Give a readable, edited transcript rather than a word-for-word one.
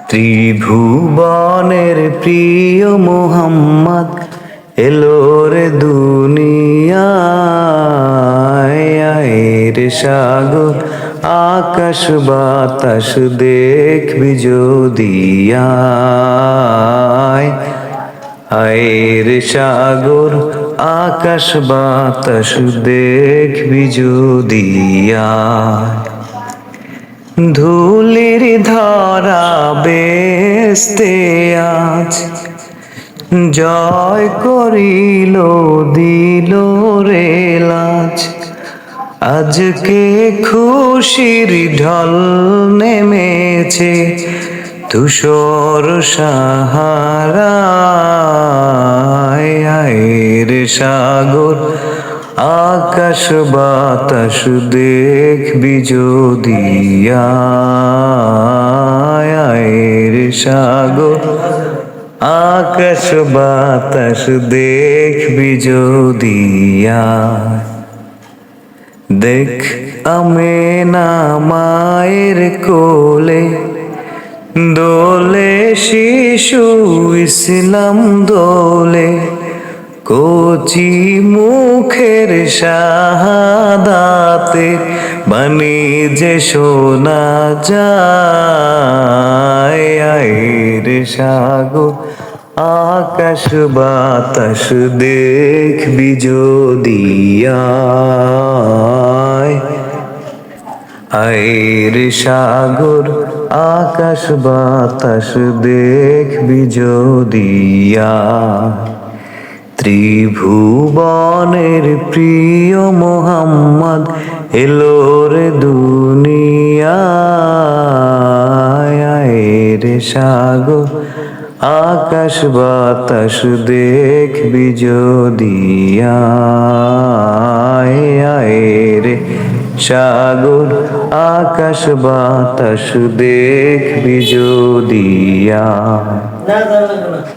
ত্রিভুবনের প্রিয় মোহাম্মদ এলো রে দুনিয়ায়। আয় রে সাগর আকাশ বাতাস দেখবি যদি আয়। আয় রে সাগর আকাশ বাতাস দেখবি যদি আয়। ধুলির ধরা বেস্তে আজ জয় করিল দিল রে লাজ। আজকে খুশির ঢল নেমেছে ধূসর সাহারায়। আয় রে সাগর আকাশ বাতাস দেখবি যদি আয়। আয় রে সাগর আকাশ বাতাস দেখবি যদি আয়। দেখ আমেনা মায়ের কোলে দোলে শিশু ইসলাম দোলে। কচি মুখের শাহাদাতে বাণী যে শোনা যায়। আয় রে সাগর আকাশ বাতাস দেখবি যদি আয়। আয় রে সাগর আকাশ বাতাস দেখবি যদি আয়। ত্রিভুবনের প্রিয় মোহাম্মদ এলো রে দুনিয়ায়। আয় রে সাগর আকাশ বাতাস দেখবি যদি আয়। আয় রে সাগর আকাশ বাতাস দেখবি যদি আয়।